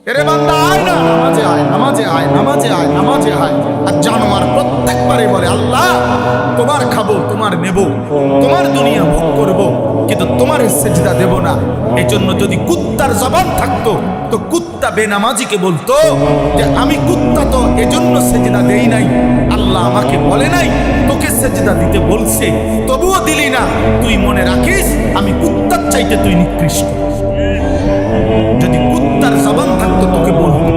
এরে বান্দা আয় না, নামাজে আয়, নামাজে আয়, নামাজে আয়, নামাজে আয়। আর জানোয়ার প্রত্যেকবারে বলে আল্লাহ তোমার খাবো, তোমার নেব, তোমার দুনিয়া ভোগ করবো, কিন্তু তোমার সেজদা দেব না। এই জন্য যদি কুত্তার জবান থাকতো তো কুত্তা বেনামাজিকে বলতো যে আমি কুত্তা তো এজন্য সেজদা দেই নাই, আল্লাহ আমাকে বলে নাই তোকে সেজদা দিতে বলছে, তবুও দিলি না। তুই মনে রাখিস আমি কুত্তার চাইতে তুই নিকৃষ্ট। যদি কুত্তার জবান থাকতো তোকে বলতো,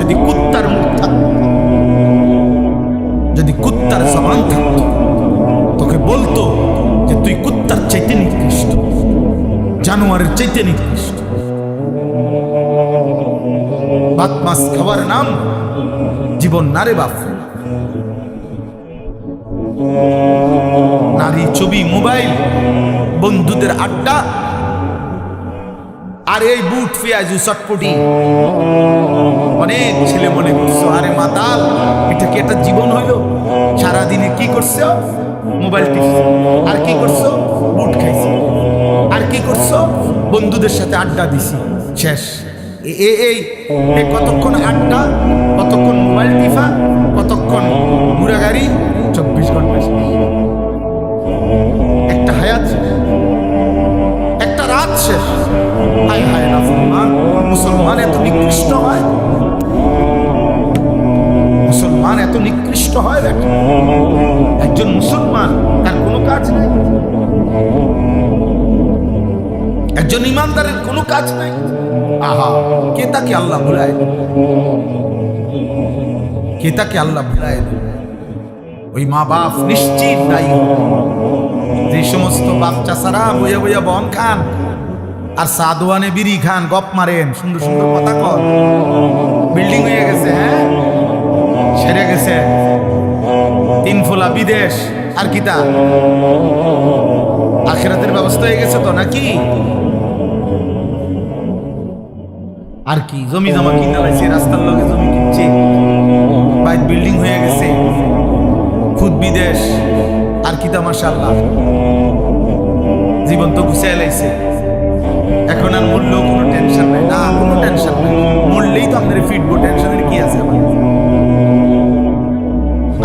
যদি কুত্তার মুখ থাকতো, যদি কুত্তার জবান থাকতো তোকে বলতো যে তুই কুত্তার চাইতে নিকৃষ্ট, জানোয়ারের চাইতে নিকৃষ্ট। ভাত মাছ খাওয়ার নাম জীবন না রে বাপ। নারী, ছবি, মোবাইল, বন্ধুদের আড্ডা, আর এই বুট পেঁয়াজু চটপটি। অনেক ছেলে মনে করছো আরে মাতাল, এটা কি একটা জীবন হইল? সারাদিনে কি করছো? মোবাইল টিপছো। আর কি করছো? বুট খাইছো। আর কি করছো? বন্ধুদের সাথে আড্ডা দিছি, শেষ। এই কতক্ষণ আড্ডা, কতক্ষণ মোবাইল টিপা, কতক্ষণ ঘোরাগাড়ি, 24 ঘন্টা। একটা হায়াত, একটা রাত শেষ। হায় হায় নাফরমান, মুসলমান এত নিকৃষ্ট হয়, মুসলমান এত নিকৃষ্ট হয়। একজন মুসলমান তার কোনো কাজ নাই, একজন ইমানদারের কোনো কাজ নাই। আহা, কে তাকে আল্লাহ ভুলায়? কে তাকে আল্লাহ ভুলায়? ওই মা বাপ নিশ্চিত দায়ী। যে সমস্ত বাচ্চা ছাড়া বইয়া বইয়া বন খান আর সাদওয়ানে বিড়ি খান, গপ মারেন, সুন্দর সুন্দর কথা কন, বিল্ডিং হয়ে গেছে, হ্যাঁ সেরে গেছে, 3 ফোলা বিদেশ, আর কি তা আখিরাতের ব্যবস্থা হয়ে গেছে তো নাকি? আর কি জমি জমা কিনা লাইছে, রাস্তার লগে জমি কিনছে, বাইক বিল্ডিং হয়ে গেছে, খুদ বিদেশ, আর কি তা মাশাআল্লাহ, জীবন তো গুছিয়ে লাইছে। এখন আর মরলেও কোনো টেনশন নাই, না কোনো টেনশন নাই, মরলেই তো আপনার ফিটবো, টেনশনের কি আছে?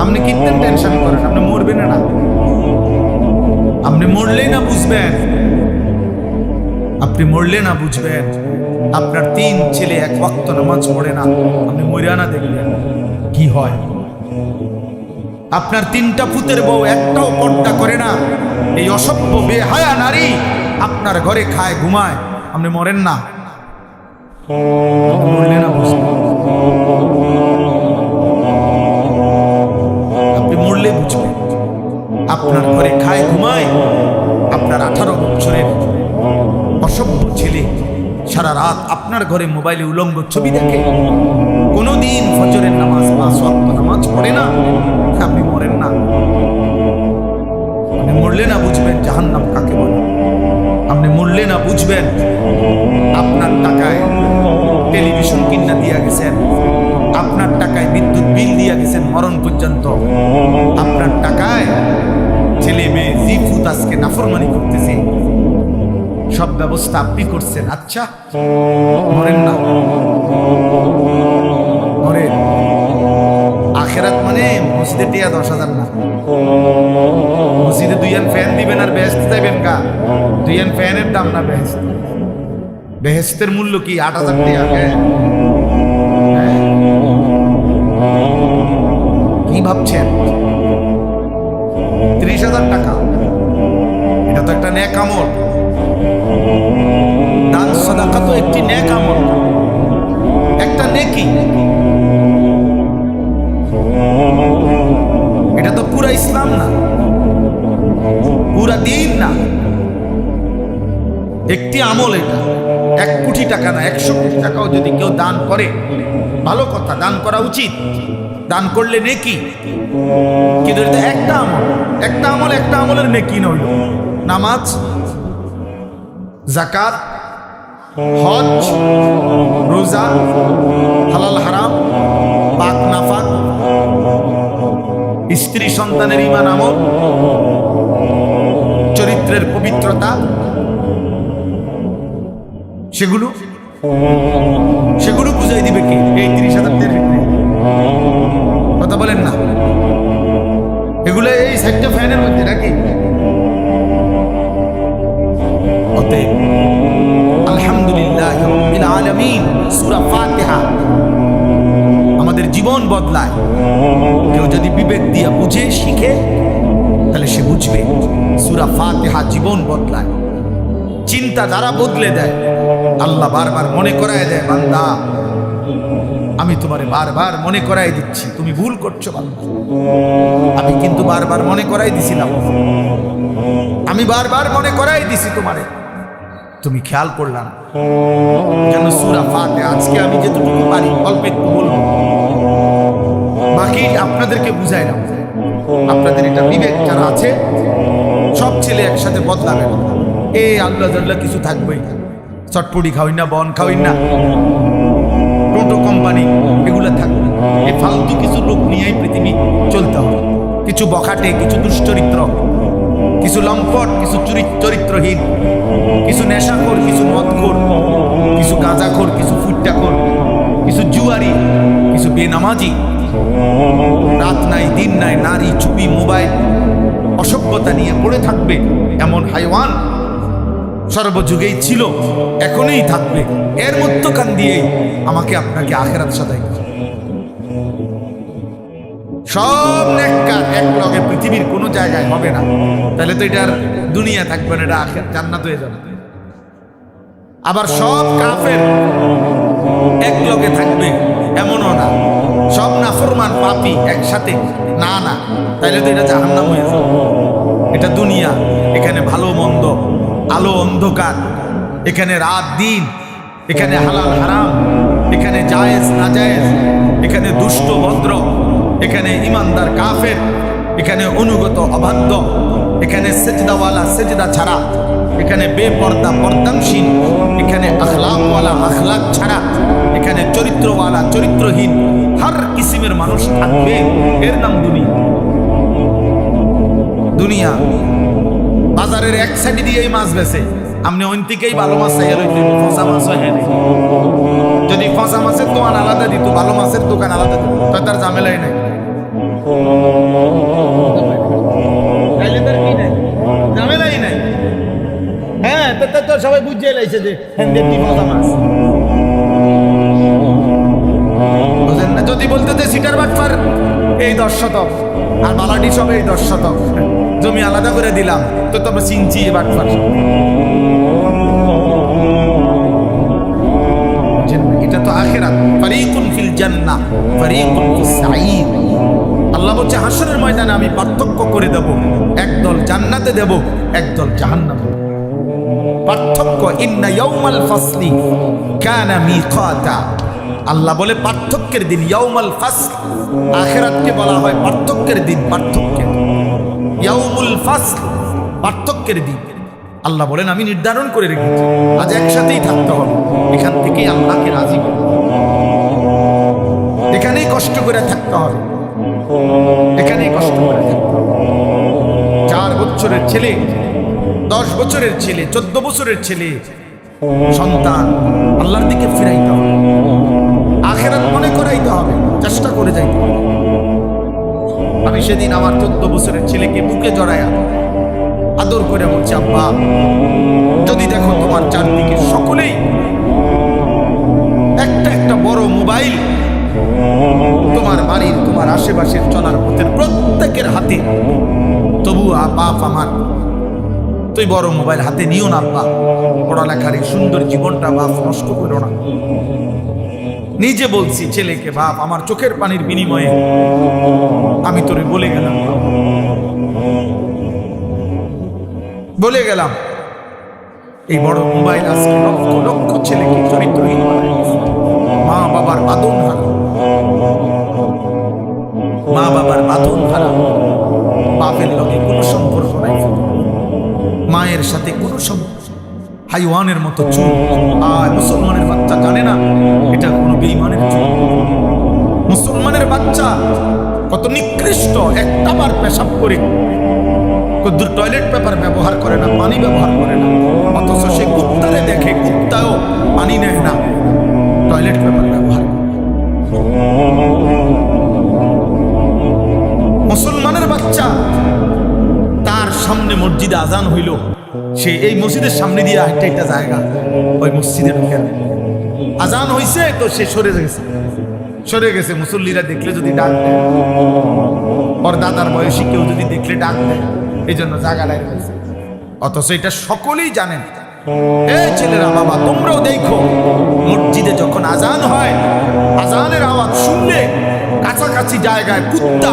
আপনি কিনতেন টেনশন করেন, আপনি মরবেন না, আপনি মরলেই না বুঝবেন, আপনি মরলে না বুঝবেন। আপনার 3 ছেলে 1 ওয়াক্ত নামাজ পড়ে না, আপনি মরিয়া না দেখবেন কি হয়। আপনার 3টা পুতের বউ একটাও পর্দা করে না, এই অসভ্য বেহায়া নারী আপনার ঘরে খায় ঘুমায়, আপনি মরেন না, মরলে না বুঝবেন। আপনি মরলে বুঝবেন। আপনার ঘরে খায় ঘুমায় আপনার 18 বছরের অসভ্য ছেলে, সারা রাত আপনার ঘরে মোবাইলে উলঙ্গ ছবি দেখে, কোনোদিন ফজরের নামাজ 5 ওয়াক্ত নামাজ পড়ে না, আপনি মরেন না। আপনি মরলে না বুঝবেন জাহান্নাম কাকে বলে, আপনি মরলে না বুঝবেন। আপনার টাকায় টেলিভিশন কিনা দিয়া গেছেন, আপনার টাকায় বিদ্যুৎ বিল দিয়া গেছেন মরণ পর্যন্ত, আপনার টাকায় ছেলে মেয়ে জিফুত আজকে নাফরমানি করতেছে, সব ব্যবস্থা আপনি করছেন। আচ্ছা মরেন না, মরেন। আখেরাত মানে মসজিদে টিয়া 10,000 না, মসজিদে 2 ফ্যান দিবেন আর বেহেশতে যাবেন গা। 2 ফ্যানের দাম না বেহেশত, বেহেশতের মূল্য কি 8,000 টাকা? কি ভাবছেন? 30,000 টাকা, এটা তো একটা নেক আমল। দান সাদাকা তো একটি নেক আমল, একটা নেকি। এটা তো পুরা ইসলাম না, পুরা দিন না, একটি আমল। এটা 1 কোটি টাকা না, 100 কোটি টাকাও যদি কেউ দান করে ভালো কথা, দান করা উচিত, দান করলে নেকি। কিন্তু এটা একটা আমল, একটা আমল, একটা আমলের নেকি নইল। নামাজ, যাকাত, হজ, রোজা, হালাল হারাম, পাক নাফাক, স্ত্রী সন্তানের ঈমান আমল, চরিত্রের পবিত্রতা, সেগুলো থেকে এই 30,000 ভিতরে? কথা বলেন না, এগুলো এই 60টা ফ্যানের মধ্যে নাকি? অতএব আলহামদুলিল্লাহ রাব্বিল আলামিন সূরা ফাতিহা আমাদের জীবন বদলায়। কেউ যদি বিবেক দিয়ে বুঝে শিখে তাহলে সে বুঝবে সূরা ফাতিহা জীবন বদলায়, চিন্তাধারা বদলে দেয়। আল্লাহ বারবার মনে করায় দেয়, বান্দা আমি তোমারে বারবার মনে করাই দিচ্ছি, তুমি ভুল করছো বান্দা। আমি কিন্তু বারবার মনে করাই দিছিলাম, আমি বারবার মনে করাই দিছি তোমারে, তুমি খেয়াল করলাম কেন? সূরা ফাতিহা আজকে আমি যেটুকু পারি অল্প একটু বলবো, বাকি আপনাদেরকে বুঝাইলাম। আপনাদের এটা বিবেক যারা আছে, সব ছেলে একসাথে বদলাবে না। এই আল্লাহ জাল্লাহ কিছু থাকবেই, চটপটি খাওয়াই না, বন খাওয়াই না, টোটো কোম্পানি এগুলো থাকবে। এই ফালতু কিছু লোক নিয়েই পৃথিবী চলতে হবে। কিছু বখাটে, কিছু দুশ্চরিত্র, কিছু লম্পট, কিছু চরিত্রহীন, কিছু নেশাখোর, কিছু মদখোর, কিছু গাঁজাখোর, কিছু ফুট্টাখোর, কিছু জুয়ারি, কিছু বেনামাজি, রাত নাই দিন নাই, নারী ছবি, মোবাইল, অসভ্যতা নিয়ে পড়ে থাকবে এমন হাইওয়ান সর্বযুগেই ছিল, এখনই থাকবে। এর মধ্যখান দিয়েই আমাকে আপনাকে আখিরাত সাজাই। সব নেককার এক লগে পৃথিবীর কোনো জায়গায় হবে না, তাহলে তো এটার দুনিয়া থাকবে না, এটা আখিরাত জান্নাত হয়ে যাবে। আবার সব কাফের এক লগে থাকবে এমনও না, সব নাফরমান পাপী একসাথে, না না, তাহলে তো এটা জাহান্নাম হয়ে যাবে। এটা দুনিয়া, এখানে ভালো মন্দ, আলো অন্ধকার, এখানে রাত দিন, এখানে হালাল হারাম, এখানে জায়েজ নাজায়েজ, এখানে দুষ্ট ভদ্র, এখানে ইমানদার কাফের, এখানে অনুগত অবাধ্য, এখানে সেজদাওয়ালা সেজদা ছাড়া, এখানে বেপর্দা পর্দানশীল, এখানে আখলাকওয়ালা আখলাক ছাড়া, এখানে চরিত্রওয়ালা চরিত্রহীন, হর কিসিমের মানুষ থাকবে। এর নাম দুনিয়া। দুনিয়া বাজারের এক সাইডে দিয়েই মাছ বেছে, আপনি ওই থেকেই ভালো মাছ চাইয়া রইতে, ফসা মাছ হয় না। যদি ফসা মাছের দোকান আলাদা দিত, ভালো মাছের দোকান আলাদা দিত, তো তার ঝামেলাই নাই। ঝামেলাই নাই। হ্যাঁ, তো সবাই বুঝিয়ে লাইছে যে ফসা মাছ। বুঝেন না? যদি বলতে যে সিটার বাটফার এই 10 শতক আর বালাডি সব এই 10 শতক, জমি আলাদা করে দিলাম, তো তবে চিনছি বাটফার। এটা তো আখিরাত। ফারিকুন ফিল জান্নাহ ফারিকুন ফিস সাঈর। আল্লাহ বলছে হাসরের ময়দানে আমি পার্থক্য করে দেব, একদল জান্নাতে দেব, একদল জাহান্নামে। পার্থক্য, ইন্না ইয়াউমাল ফাসলি কানা মিকাতা। আল্লাহ বলে পার্থক্যের দিন, ইয়াউমাল ফাসল। আখিরাতকে বলা হয় পার্থক্যের দিন, পার্থক্যের ইয়াউমুল ফাসল, পার্থক্যের দিন। আল্লাহ বলেন আমি নির্ধারণ করে রেখেছি আজ একসাথেই থাকতে হবে। এখান থেকেই আল্লাহকে রাজি করতে হবে, এখানেই কষ্ট করে থাকতে হবে, এখানেই কষ্ট করে থাকতে হবে। 4 বছরের ছেলে, 10 বছরের ছেলে, 14 বছরের ছেলে সন্তান আল্লাহর দিকে ফিরাইতে হবে, আখিরাত মনে করাইতে হবে, চেষ্টা করে যাইতে হবে। আমি সেদিন আমার 14 বছরের ছেলেকে বুকে জড়ায়া আদর করে বলছি, আব্বা যদি দেখো তোমার চারদিকে সকলেই একটা একটা বড় মোবাইল, তোমার বাড়ির তোমার আশেপাশের চলার পথের প্রত্যেকের হাতে, তবু বাপ আমার তুই বড় মোবাইল হাতে নিও না আব্বা, পড়ালেখার এই সুন্দর জীবনটা বাপ নষ্ট করো না। নিজে বলছি ছেলেকে, বাপ আমার চোখের পানির বিনিময়ে আমি তোরে বলে গেলাম, বলে গেলাম এই বড় মোবাইল আজকে লক্ষ লক্ষ ছেলেকে চরিত্রহীন বানায়, মা বাবার বাঁধন হারা, মা বাবার বাঁধন হারা, বাপের লগে কোনো সম্পর্ক নাই, মায়ের সাথে কোনো সম্পর্ক, হাইওয়ানের মতো চুল। আর মুসলমানের বাচ্চা জানে না এটা কোনো বেঈমানের চুল। মুসলমানের বাচ্চা কত নিকৃষ্ট, একটাবার পেশাব করে, কদ্দুর টয়লেট পেপার ব্যবহার করে না, পানি ব্যবহার করে না, অথচ সে কুত্তারে দেখে কুত্তাও পানি নেয় না, টয়লেট পেপার ব্যবহার করে। সে এই মসজিদের সামনে দিয়ে একটা জায়গা, ওই মসজিদে ঢুকে আজান হইছে তো সে সরে গেছে। মুসল্লিরা দেখলে যদি ডাক দেয়, ওর দাদার বয়সী কেউ যদি দেখলে ডাক দেয়, এই জন্য জায়গা লাগে। অথচ এটা সকলেই জানেন। এই ছেলেরা, বাবা তোমরাও দেখো, মসজিদে যখন আজান হয়, আজানের আওয়াজ শুনলে কাছাকাছি জায়গায় কুত্তা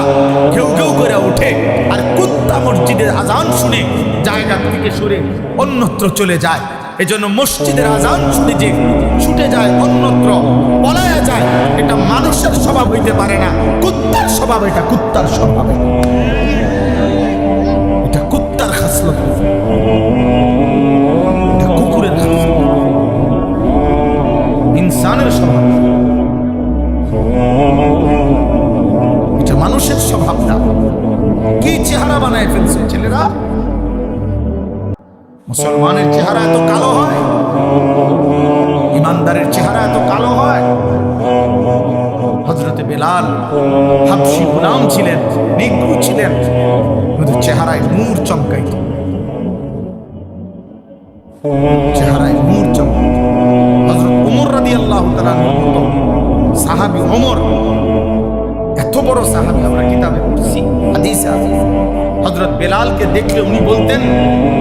ঘেউ ঘেউ করে ওঠে, আর কুত্তা মসজিদের আজান শুনে জায়গা থেকে সরে অন্যত্র চলে যায়। এজন্য মসজিদের আজান শুনে যে ছুটে যায় অন্যত্র, পলায়া যায়, এটা মানুষের স্বভাব হইতে পারে না, কুত্তার স্বভাব। এটা কুত্তার স্বভাব, এটা কুত্তার খাসলত, এটা কুকুরের খাসলত, ইনসানের স্বভাব, এটা মানুষের স্বভাব না। কি চেহারা বানায় ফেলছে ছেলেরা! মুসলমানের চেহারা এত কালো হয়, ইমানদারের চেহারা এত কালো হয়। হযরতে বেলাল হাবশী গোলাম ছিলেন, নিগ্রু ছিলেন, কিন্তু চেহারায় নূর চমকাইত, চেহারায় নূর চমকাইত। হযরত ওমর রাদিয়াল্লাহু তাআলা সাহাবী ওমর, এত বড় সাহাবী, আমরা কিতাবে পড়ছি, হাদিসে আছে। হযরত বেলালকে দেখলে উনি বলতেন,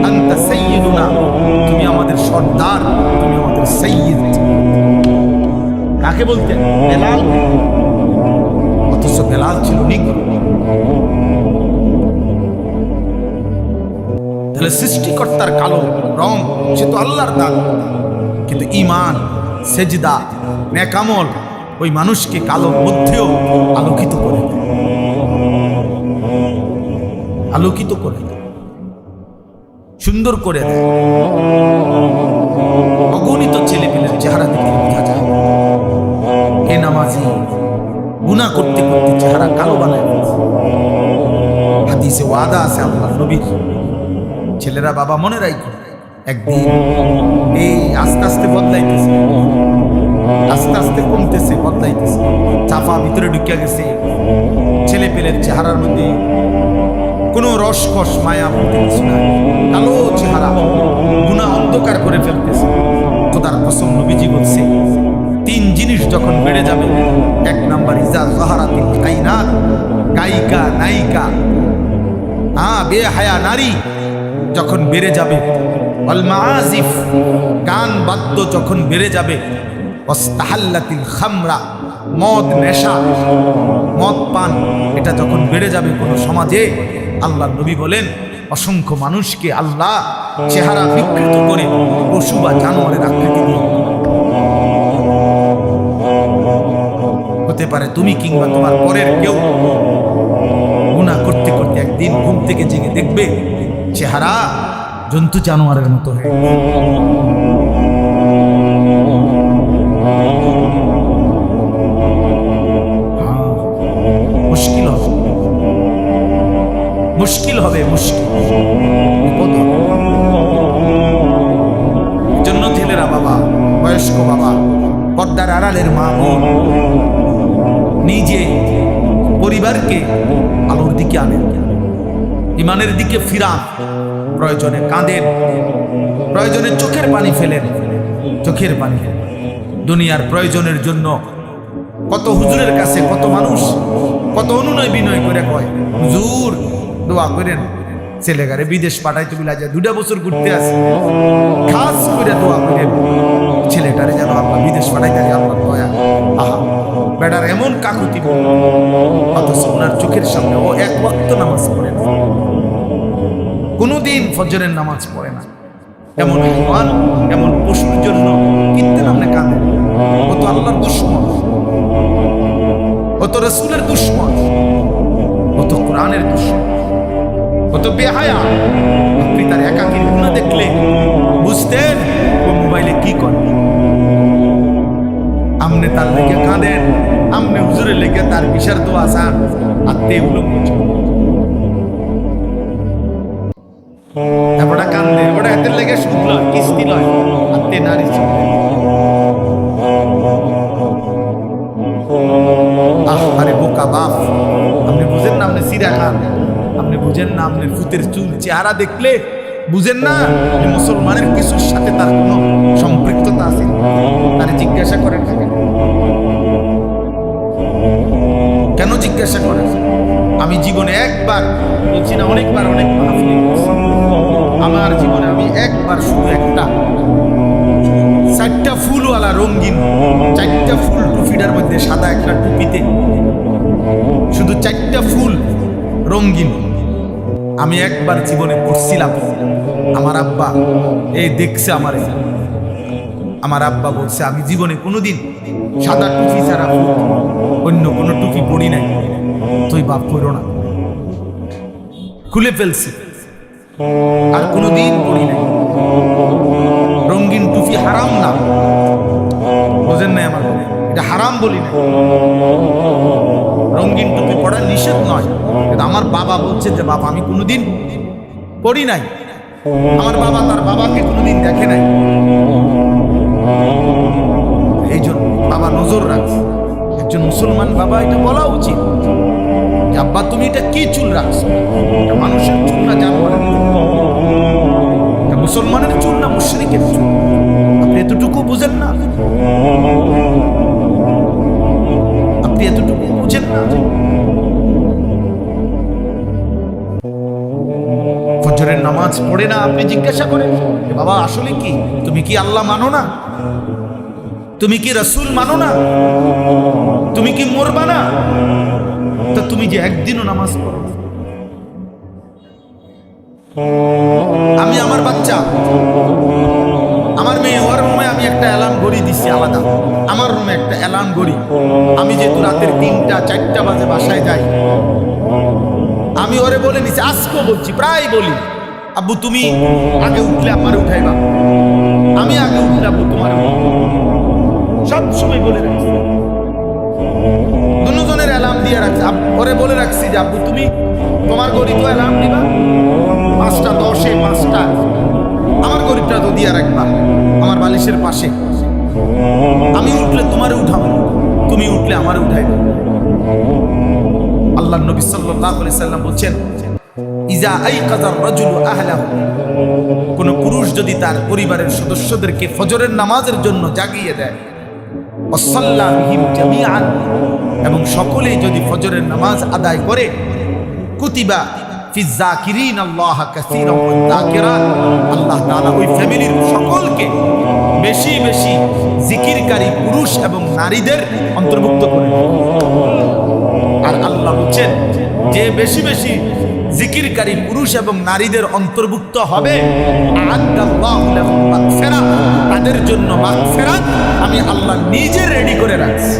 আনতা সাইয়্যিদুনা, তুমি আমাদের সর্দার, তুমি আমাদের সাইয়্যিদ। কাকে বলতেন? বেলাল। অথচ বেলাল ছিল নিগ্রো। তাহলে সৃষ্টিকর্তার কালো রং, সে তো আল্লাহর দান, কিন্তু ঈমান, সেজদা, নেক আমল ওই মানুষকে কালোর মধ্যেও আলোকিত করে দেয়, আলোকিত করে দেয়, সুন্দর করে দেয়। অগণিত ছেলে পেলের চেহারা দেখে বোঝা যায় এ নামাজি গুনাহ করতে করতে চেহারা কালো বানায় ফেলছে। হাদিসে ওয়াদা আছে আল্লাহর নবীর, ছেলেরা বাবা মনে রাখো, একদিন এই আস্তে আস্তে বদলাইতেছে, আস্তে আস্তে কমতেছে, বদলাইতেছে, চাপা ভিতরে ঢুকিয়া গেছে। ছেলে পেলের চেহারার মধ্যে কোনো রসকস মায়া বলতে কিছু নাই, কালো চেহারা, গুনাহ অন্ধকার করে ফেলতেছে। খোদার কসম, নবীজি বলছে, তিন জিনিস যখন বেড়ে যাবে, এক নাম্বার ইজা যাহারাতিল কাইনাত, গায়িকা নায়িকা, বেহায়া নারী যখন বেড়ে যাবে, ওয়াল মাআজিফ, গান বাদ্য যখন বেড়ে যাবে, ওয়াস্তাহাল্লাতিল খামরা, মদ নেশা, মদ পান, এটা যখন বেড়ে যাবে কোনো সমাজে, আল্লাহ নবী বলেন অসংখ্য মানুষকে আল্লাহ চেহারা বিকৃত করে পশু বা জানোয়ারের আকৃতি দিয়ে, হতে পারে তুমি কিংবা তোমার পরের কেউ, গুনাহ করতে করতে একদিন ঘুম থেকে জেগে দেখবে চেহারা জন্তু জানোয়ারের মতো হয়ে মুশকিল হবে, মুশকিল হবে, মুশকিল জন্য ছেলেরা, বাবা বয়স্ক, বাবা পর্দার আড়ালের মা বোন, নিজে পরিবারকে আলোর দিকে আনেন, ইমানের দিকে ফিরান, প্রয়োজনে কাঁদেন, প্রয়োজনে চোখের পানি ফেলেন, চোখের পানি। দুনিয়ার প্রয়োজনের জন্য কত হুজুরের কাছে কত মানুষ কত অনুনয় বিনয় করে কয়, হুজুর দোয়া করেন ছেলেগারে বিদেশ পাঠাইতে বিলা যায়, 2 বছর ঘুরতে আসে, খাস করে দোয়া করেন ছেলেটারে যেন আল্লাহ বিদেশ পাঠাইতে আল্লাহ দয়া। আহা, বেটার এমন কাকুতি, অথচ ওনার চোখের সামনে ও এক ওয়াক্ত নামাজ পড়ে না, কোনোদিন ফজরের নামাজ পড়ে না। এমন হাইওয়ান, এমন পশুর জন্য কিনতে নামনে কাঁদে। ও তো আল্লাহর দুশমন, ও তো রাসূলের দুশমন, ও তো কোরআনের দুশমন, ও তো বেহায়া। আপনি তার একাকীর গুনাহ দেখলে বুঝতেন ও মোবাইলে কি করে। আমনে তার লেগে কাঁদেন, আমনে হুজুরের লেগে তার বিশার দোয়া চান, আর তেগুলো ওটা কান্দে, ওটা হাতের লেগে সুদ লয়, কিস্তি লয়, আর তে নারী চলে। আরে বোকা বাপ, আপনি বুঝেন না আপনি সিরা খান, আপনি বুঝেন না আপনার ফুতের চুল চেহারা দেখলে বুঝেন না যে মুসলমানের কিছুর সাথে তার কোনো সম্পৃক্ততা আছে? তার জিজ্ঞাসা করেন কেন জিজ্ঞাসা করেন? আমি জীবনে একবার বলছি না, অনেকবার অনেক মাহফিলে গেছি। আমার জীবনে আমি একবার শুধু একটা 4টা ফুলওয়ালা রঙিন 4টা ফুল টুপিটার মধ্যে সাদা একটা টুপিতে শুধু 4টা ফুল রঙিন আমি একবার জীবনে পড়ছিলাম। আমার আব্বা এই দেখছে আমার আব্বা বলছে আমি জীবনে কোনোদিন সাদা টুপি ছাড়া অন্য কোনো টুপি পড়ি নাই। তুই বাপ পড়ো না, খুলে ফেলছি, আর কোনোদিন পড়ি নাই। রঙিন টুপি হারাম না, বোঝেন নাই? আমার এটা হারাম বলি না, রঙিন টুপি পড়া নিষেধ নয়। কিন্তু আমার বাবা বলছে যে বাবা আমি কোনোদিন পড়ি নাই। আমার বাবা তার বাবাকে কোনোদিন দেখে নাই, এই জন্য বাবা নজর রাখছে। একজন মুসলমান বাবা এটা বলা উচিত যে আব্বা তুমি এটা কি চুল রাখছো? এটা মানুষের চুল না জানোয়ারের চুল? এটা মুসলমানের চুল না মুশরিকের চুল? আপনি এতটুকু বুঝেন না? আপনি এতটুকু বুঝেন না? ফজরের নামাজ পড়ে না, আপনি জিজ্ঞাসা করেন বাবা আসলে কি তুমি কি আল্লাহ মানো না? তুমি কি রাসূল মানো না? তুমি কি মরবা না? তা তুমি যে একদিনও নামাজ পড়ো। আমি আমার বাচ্চা, আমার মেয়ে, ওর রুমে আমি একটা অ্যালার্ম ঘড়ি দিচ্ছি আলাদা। আমার রুমে একটা অ্যালার্ম ঘড়ি। আমি যেহেতু রাতের 3টা 4টা বাজে বাসায় যাই, আমি ওরে বলে নিছি, আজকেও বলছি, প্রায় বলি আব্বু তুমি আগে উঠলে আমার উঠাইবা, আমি আগে উঠলে আব্বু তোমার, সব সময় বলে রাখছি। দুজনের অ্যালার্ম দিয়ে রাখছি। ওরে বলে রাখছি যে আব্বু তুমি তোমার ঘড়ি তো অ্যালার্ম দিবা 5টা 10-এ 5টা, আমার ঘড়িটা তো দিয়ে রাখবা আমার বালিশের পাশে। আমি উঠলে তোমারে উঠাবো, তুমি উঠলে আমারে উঠাইবা। আল্লাহ নবী সাল্লাল্লাহু আলাইহি সাল্লাম বলছেন ইজা আইকাযার রাজুলু আহলাহু, কোন পুরুষ যদি তার পরিবারের সদস্যদেরকে ফজরের নামাজের জন্য জাগিয়ে দেয়, ওয়াসাল্লা বিহিম জামিআন, এবং সকলেই যদি ফজরের নামাজ আদায় করে, কুতিবা ফিজ যাকিরিন আল্লাহ কাসীরান ওয়াজ যাকিরাত, আল্লাহ তাআলা ওই ফ্যামিলির সকলকে বেশি বেশি জিকিরকারী পুরুষ এবং নারীদের অন্তর্ভুক্ত করে। আর আল্লাহ বলছেন যে বেশি বেশি জিকিরকারী পুরুষ এবং নারীদের অন্তর্ভুক্ত হবে, আ'আদাল্লাহু লাহুম মাগফিরাত, তাদের জন্য মাগফিরাত আমি আল্লাহ নিজে রেডি করে রাখছি।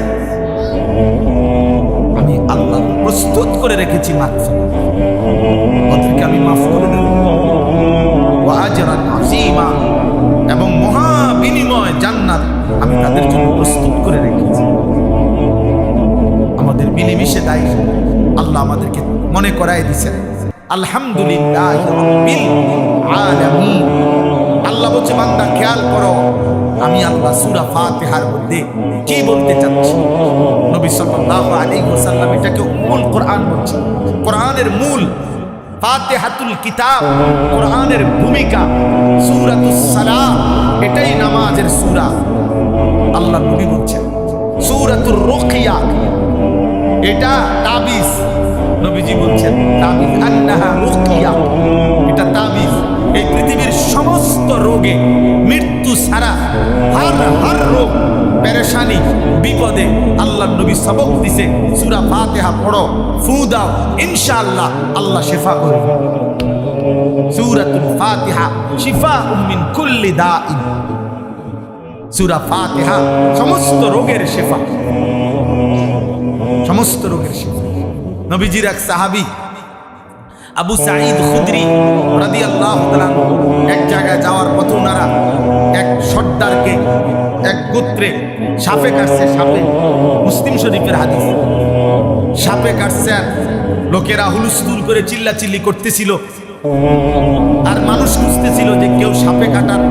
আমি আল্লাহ প্রস্তুত করে রেখেছি মাগফিরাত, ওদেরকে আমি মাফ করে দেব। ওয়া আজরান আযীমা, এবং মহা বিনিময় জান্নাত আমি তাদের জন্য প্রস্তুত করে রেখেছি। আমাদের মিলেমিশে দায়িত্ব আল্লাহ আমাদেরকে মনে করায় দিয়েছেন। আলহামদুলিল্লাহ রাব্বিল আলামিন। আল্লাহ বলছে বান্দা খেয়াল করো আমি আল্লাহ সূরা ফাতিহার মধ্যে কি বলতে চাচ্ছি। নবী সাল্লাল্লাহু আলাইহি ওয়াসাল্লাম এটাকে উম্মুল কোরআন বলছেন। কোরআনের মূল ফাতিহাতুল কিতাব, কোরআনের ভূমিকা সূরাতুস সালাহ, এটাই নামাজের সূরা। আল্লাহ নবী বলছেন সূরাতুর রুকিয়া, এটা তাবিজ। নবীজি বলছেন তাবিজ আন্নাহা রুকিয়া, এটা তাবিজ। এই পৃথিবীর সমস্ত রোগে মৃত্যু ছাড়া হার রোগ পেরেশানি বিপদে আল্লাহ নবী সবক দিছে সূরা ফাতিহা পড়ো, ফু দাও, ইনশাআল্লাহ আল্লাহ শিফা করবে। সূরাতুল ফাতিহা শিফাউম মিন কুল্লি দাইন। সূরা ফাতিহা সমস্ত রোগের শিফা, সমস্ত রোগের শিফা। নবীজির এক সাহাবী আবু সাঈদ খুদরি রাদিয়াল্লাহু তাআলা এক জায়গায় যাওয়ার পথে ওনারা এক সর্দারকে, এক গোত্রে সাপে কাটছে। সাপে, মুসলিম শরীফের হাদিস, সাপে কাটছে। আর লোকেরা হুলস্থুল করে চিল্লাচিল্লি করতেছিল, আর মানুষ খুঁজতেছিল যে কেউ সাপে কাটার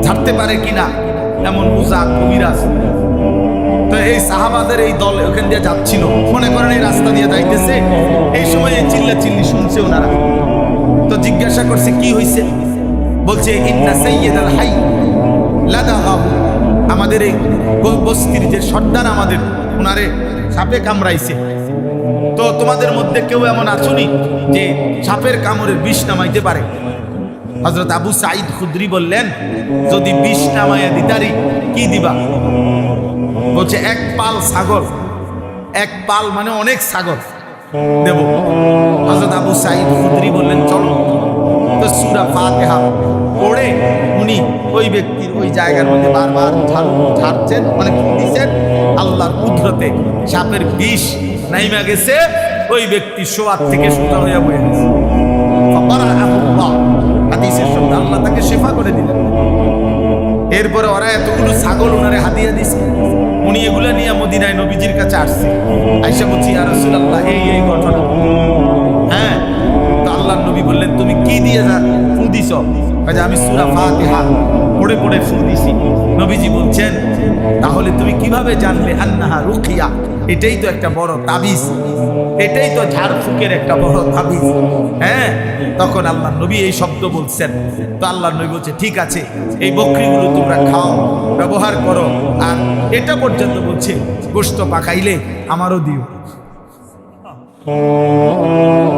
ঝাড়তে পারে কিনা, এমন উজা কবিরাজ তো এই সাহাবাদের এই দল ওখান দিয়ে যাচ্ছিল, মনে করেন এই রাস্তা দিয়ে যাইতেছে, এই সময় এই চিল্লাচিল্লি শুনছে ওনারা। তো জিজ্ঞাসা করছে কি হয়েছে, বলছে ইন্না সাইয়্যিদাল হাই লাদাগাহু, আমাদের এই বস্তির যে সর্দার আমাদের, ওনারে সাপে কামড়াইছে। তো তোমাদের মধ্যে কেউ এমন আছুনি যে সাপের কামড়ের বিষ নামাইতে পারে? হযরত আবু সাঈদ খুদরি বললেন, যদি বিষ নামাইয়া দিতারি কি দিবা? বলছে এক পাল ছাগল, এক পাল মানে অনেক ছাগল দেব। হযরত আবু সাঈদ খুদরি বললেন চলো। তো সূরা ফাতিহা পড়ে উনি ওই ব্যক্তির ওই জায়গার মধ্যে বারবার ঝাড়ছেন, মানে দিচ্ছেন, আল্লাহর কুদরতে সাপের বিষ নাইমা গেছে, ওই ব্যক্তি শোয়ার থেকে সোজা হইয়া বয়ে গেছে। হাদিসের শব্দ, আল্লাহ তাকে শিফা করে দিলেন। এরপরে ওরা এতগুলো ছাগল ওনারে হাদিয়া দিছে, উনি এগুলা নিয়ে মদিনায় নবীজির কাছে আসছে। আয়েশা বলছি ইয়া রাসূলুল্লাহ এই ঘটনা। হ্যাঁ, তো আল্লাহর নবী বললেন তুমি কি দিয়ে ফু দিছো? আমি সূরা ফাতিহা পড়ে পড়ে ফু দিছি। নবীজি বলছেন তাহলে তুমি কিভাবে জানলে আন্নাহা রুকিয়া? এটাই তো একটা বড় তাবিজ, এটাই তো ঝাড়ফুঁকের একটা বড় তাবিজ। হ্যাঁ, তখন আল্লাহর নবী এই শব্দ বলছেন। তো আল্লাহর নবী বলছে ঠিক আছে, এই বকরিগুলো তোমরা খাও, ব্যবহার করো, আর এটা পর্যন্ত বলছে গোশত পাকাইলে আমারও দিও,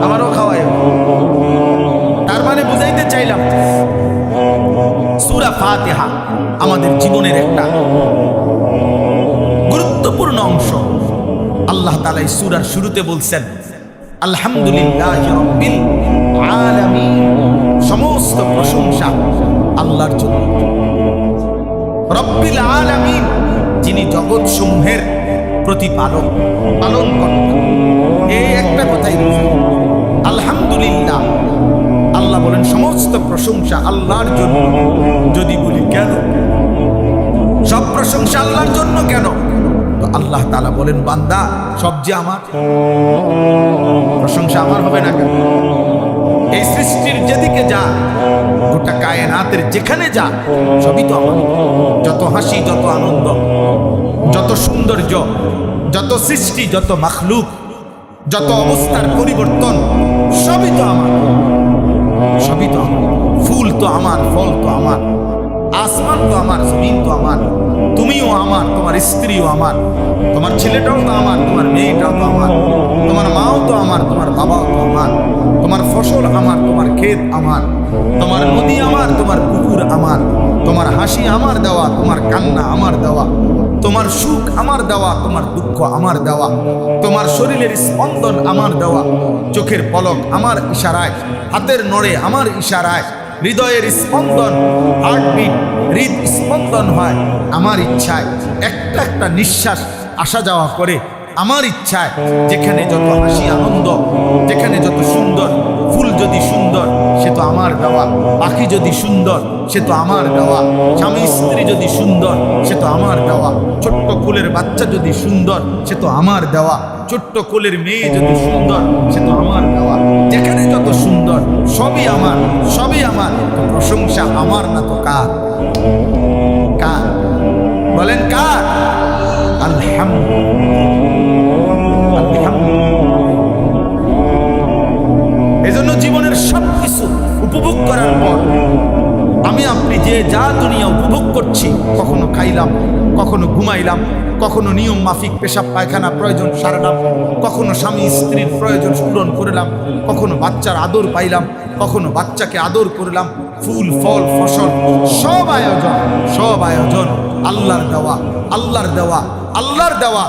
আমারও খাওয়াই। তার মানে বুঝাইতে চাইলাম সূরা ফাতিহা আমাদের জীবনের একটা গুরুত্বপূর্ণ অংশ। আল্লাহ তাআলা এই সূরার শুরুতে বলছেন আলহামদুলিল্লাহি রাব্বিল আলামিন, সমস্ত প্রশংসা আল্লাহর জন্য। রব্বিল আলামিন, যিনি জগৎ সমূহের প্রতিপালক, পালনকর্তা। এই একটা কথাই আলহামদুলিল্লাহ। আল্লাহ বলেন সমস্ত প্রশংসা আল্লাহর জন্য। যদি বলি কেন সব প্রশংসা আল্লাহর জন্য কেন, তো আল্লাহ তাআলা বলেন বান্দা সব যে আমার, প্রশংসা আমার হবে না কেন? এই সৃষ্টির যেদিকে যা, গোটা কায়নাতের যেখানে যা, সবই তো আমার। যত হাসি, যত আনন্দ, যত সৌন্দর্য, যত সৃষ্টি, যত মাখলুক, যত অবস্থার পরিবর্তন, সবই তো আমার, সবই তো আমার। ফুল তো আমার, ফল তো আমার, আসমান তো আমার, জমিন তো আমার, তুমিও আমার, তোমার স্ত্রীও আমার, তোমার ছেলেটাও তো আমার, তোমার মেয়েটাও তো আমার, তোমার মাও তো আমার, তোমার বাবাও তো আমার, তোমার ফসল আমার, তোমার ক্ষেত আমার, তোমার নদী আমার, তোমার পুকুর আমার, তোমার হাসি আমার দেওয়া, তোমার কান্না আমার দেওয়া, তোমার সুখ আমার দেওয়া, তোমার দুঃখ আমার দেওয়া, তোমার শরীরের স্পন্দন আমার দেওয়া, চোখের পলক আমার ইশারায়, হাতের নড়ে আমার ইশারায়, হৃদয়ের স্পন্দন, হার্টবিট, হৃদ স্পন্দন হয় আমার ইচ্ছায়, একটা একটা নিঃশ্বাস আসা যাওয়া করে আমার ইচ্ছায়। যেখানে যত হাসি আনন্দ, যেখানে যত সুন্দর, ফুল যদি সুন্দর সে তো আমার দেওয়া, পাখি যদি সুন্দর সে তো আমার দেওয়া, স্বামী স্ত্রী যদি সুন্দর সে তো আমার দেওয়া, ছোট্ট কোলের বাচ্চা যদি সুন্দর সে তো আমার দেওয়া, ছোট্ট কোলের মেয়ে যদি সুন্দর সে তো আমার দেওয়া। যেখানে যত সুন্দর সবই আমার, সবই আমার। প্রশংসা আমার না তো কার? কার বলেন? কার? আলহামদুলিল্লাহ। এজন্য জীবনের সবকিছু উপভোগ করার পর আমি আপনি যে যা দুনিয়া উপভোগ করছি, কখনো খাইলাম, কখনো ঘুমাইলাম, কখনো নিয়ম মাফিক পেশাব পায়খানা প্রয়োজন সারলাম, কখনো স্বামী স্ত্রীর প্রয়োজন পূরণ করলাম, কখনো বাচ্চার আদর পাইলাম, কখনো বাচ্চাকে আদর করলাম, ফুল ফল ফসল সব আয়োজন, সব আয়োজন আল্লাহর দেওয়া, আল্লাহর দেওয়া, আল্লাহর দেওয়া।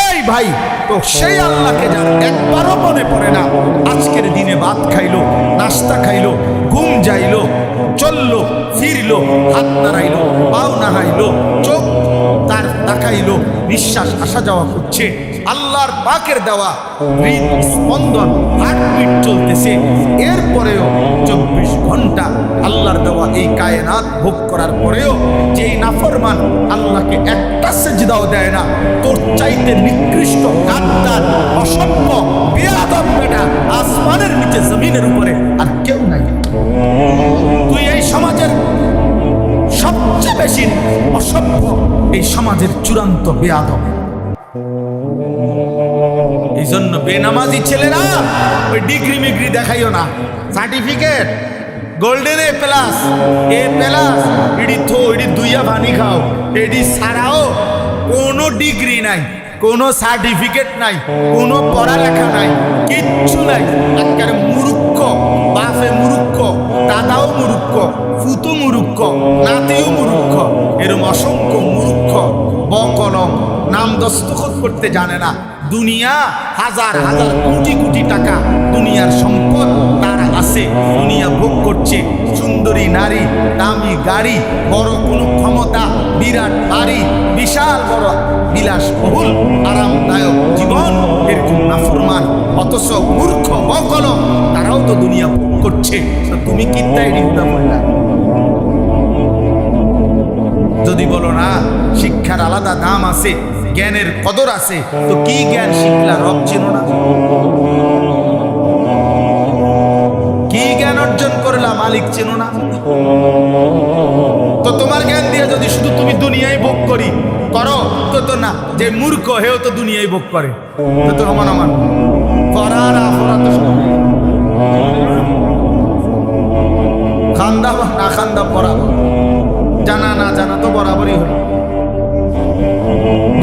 এই ভাই, তো সেই আল্লাহকে যার একবারও মনে পড়ে না, আজকের দিনে ভাত খাইলো, নাস্তা খাইলো, ঘুম যাইলো, চললো, ফিরলো, হাত নাড়াইলো, পাও নাড়াইলো, চোখ তার তাকাইলো, নিঃশ্বাস আসা যাওয়া করছে, আল্লাহর পাকের দেওয়া হৃদ স্পন্দন, হার্টবিট চলতেছে। এরপরেও 24 ঘন্টা আল্লাহর দেওয়া এই কায়নাত ভোগ করার পরেও যেই নাফরমান আল্লাহকে একটা সেজদাও দেয় না, তোর চাইতে নিকৃষ্ট, গাদ্দার, অসভ্য, বেয়াদব বেটা আসমানের নিচে জমিনের উপরে আর কেউ নাই। তুই এই সমাজের সবচেয়ে বেশি অসভ্য, এই সমাজের চূড়ান্ত বেয়াদব। এই জন্য বেনামাজি ছেলেরা ওই ডিগ্রি মিগ্রি দেখাইও না, সার্টিফিকেট গোল্ডেন এ প্লাস ইডি থো ইডি দুইয়া ভানি খাও, এডি ছাড়াও কোনো ডিগ্রি নাই, কোনো সার্টিফিকেট নাই, কোনো পড়ালেখা নাই, কিচ্ছু নাই। একেবারে মূর্খ, বাপে মূর্খ, দাদাও মূর্খ, ফুতো মূর্খ, নাতিও মূর্খ, এরম অসংখ্য মূর্খ বকলম নাম দস্তখত করতে জানে না। দুনিয়া হাজার হাজার কোটি কোটি টাকা দুনিয়ার সম্পদ তার আছে, দুনিয়া ভোগ করছে, সুন্দরী নারী, দামি গাড়ি, বড় কোনো ক্ষমতা, বিরাট বাড়ি, বিশাল বড় বিলাসবহুল আরামদায়ক জীবন, এরকম নাফরমান অথচ মূর্খ বকলম তারাও তো দুনিয়া ভোগ করছে। তো তুমি কি তাই রিন্দা বললা? যদি বলো না শিক্ষার আলাদা দাম আছে, জ্ঞানের কদর আছে, তো কি জ্ঞান শিখলা? রব চেনো না? কি জ্ঞান অর্জন করলা? মালিক চেনো না? তো তোমার জ্ঞান দিয়ে যদি শুধু তুমি দুনিয়ায় ভোগ করো তো না, যে মূর্খ হেও তো দুনিয়ায় ভোগ করে, তো সমান সমান করার আফরা তো খান্দা বা না খান্দা বরাবর, জানা না জানা তো বরাবরই হলো।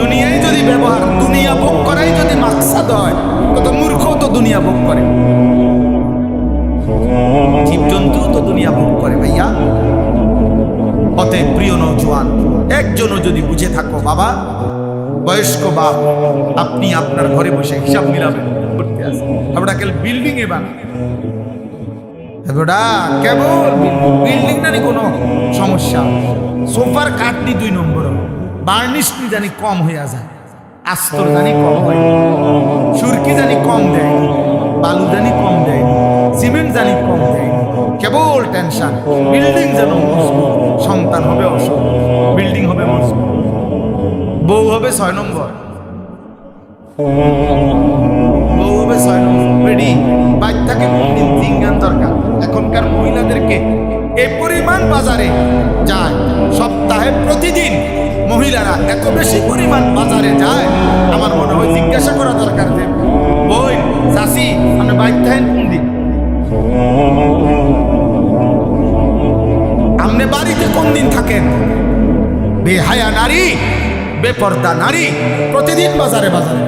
দুনিয়ায় যদি ব্যবহার, দুনিয়া ভোগ করাই যদি মাকসাদ হয়, তো মূর্খ তো দুনিয়া ভোগ করে, জীবজন্তু তো দুনিয়া ভোগ করে ভাইয়া। অতএব প্রিয় নওজোয়ান, একজনও যদি বুঝে থাকো বাবা, বয়স্ক বাপ, আপনি আপনার ঘরে বসে হিসাব মিলাবেন করতে আসেন, আমরা কেবল বিল্ডিং এ বানাই, কেবল বিল্ডিং না কোনো সমস্যা, সোফার কাঠনি 2 নম্বর, বার্নিশটি জানি কম হইয়া যায়, আস্তর জানি কম হয়, সুরকি জানি কম দেয়, বালু জানি কম দেয়, সিমেন্ট জানি কম দেয়, কেবল টেনশন। বিল্ডিং যেন মজবুত, সন্তান হবে অসুখ, বিল্ডিং হবে মজবুত, বউ হবে 6 নম্বর, বউ হবে 6 নম্বর, রেডি বাচ্চাকে কোনদিন জিঙ্গান দরকার। এখনকার মহিলাদেরকে এই পরিমাণ বাজারে যায়, সপ্তাহে প্রতিদিন মহিলারা এত বেশি পরিমাণ বাজারে যায়, আমার মনে হয় জিজ্ঞাসা করা দরকার যে বই চাষি আপনি বাইক থাকেন কোন দিন, আপনি বাড়িতে কোন দিন থাকেন? বেহায়া নারী, বেপর্দা নারী প্রতিদিন বাজারে বাজারে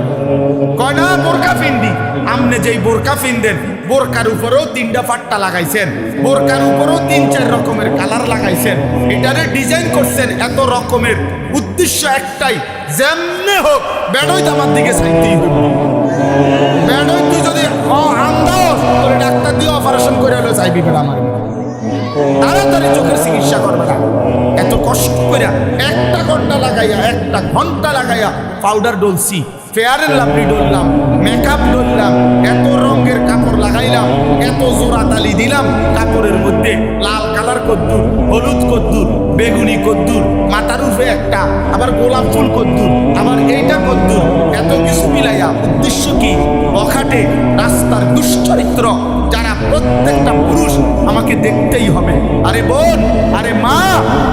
কয় না বোরকা ফিন্দি, আপনি যেই বোরকা ফিনদেন বোরকার উপরেও 3টা ফাট্টা লাগাইছেন, বোরকার উপরেও 3-4 রকমের কালার লাগাইছেন, এটারে ডিজাইন করছেন এত রকমের, উদ্দেশ্য একটাই, যেমনে হোক বেড়ই আমার দিকে চাইতেই হবে। বেড়ই তুই যদি আন্দাজ করে ডাক্তার দিয়ে অপারেশন করে হলো চাইবি বেড়া আমার, তাড়াতাড়ি চোখের চিকিৎসা করবে না, এত কষ্ট করে 1 ঘন্টা লাগাইয়া পাউডার ডলছি, ফেয়ারের লাভলি ডললাম, মেকআপ ডললাম, এত রঙের কাপড় লাগাইলাম, এত জোড়া তালি দিলাম কাপড়ের মধ্যে, লাল কালার কদ্দুর, হলুদ কদ্দুর, বেগুনি কদ্দুর, মাথার উপরে একটা, আবার গোলাপ ফুল কদ্দুর, আবার এইটা কদ্দুর, এত কিছু মিলাইয়া উদ্দেশ্য কি? অখাটে রাস্তার দুশ্চরিত্র যারা প্রত্যেকটা পুরুষ আমাকে দেখতেই হবে। আরে বোন, আরে মা,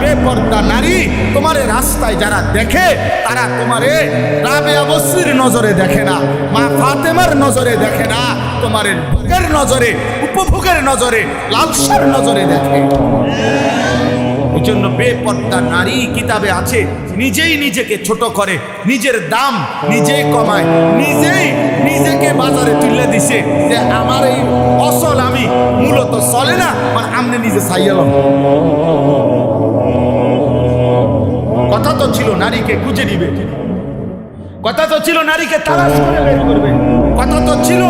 বেপর্দা নারী, তোমারে রাস্তায় যারা দেখে তারা তোমারে রাবেয়া বসরির নজরে দেখে না, মা ফাতেমার নজরে দেখে না, তোমার ভোগের নজরে, উপভোগের নজরে, লালসার নজরে দেখে। এই জন্য বেপর্দা নারী কিতাবে আছে, নিজেই নিজেকে ছোট করে, নিজের দাম নিজেই কমায়, নিজেকে বাজারে তুলে দিছে যে আমার এই অসল আমি মূলত চলে না, মানে আমনে নিজে চাইয়াল। কথা তো ছিল নারীকে খুঁজে নিবে, কথা তো ছিল নারীকে তালাশ করে বের করবে, কথা তো ছিল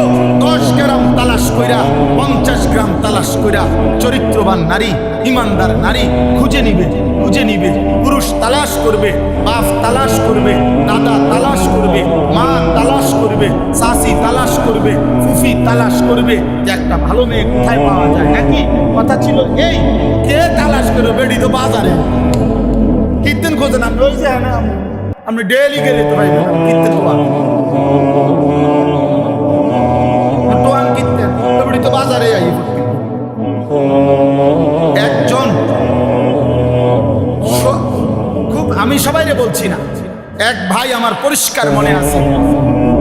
10 গ্রাম তালাশ কইরা 50 গ্রাম তালাশ কইরা চরিত্রবান নারী, ইমানদার নারী খুঁজে নিবে। পুরুষ তালাশ করবে, বাপ তালাশ করবে, দাদা তালাশ করবে, মা তালাশ করবে, শাশি তালাশ করবে, ফুফি তালাশ করবে যে একটা ভালো মেয়ে কোথায় পাওয়া যায়। নাকি কথা ছিল এই, কে তালাশ করবে? বেড়ি তো বাজারে কীর্তন খোঁজেন, আমি ওই যে না আপনি ডেলি গেলে তো ভাই কীর্তন টোয়ান কীর্তন তো বাজারে আই। একজন খুব, আমি সবাইরে বলছি না, এক ভাই আমার পরিষ্কার মনে আছে,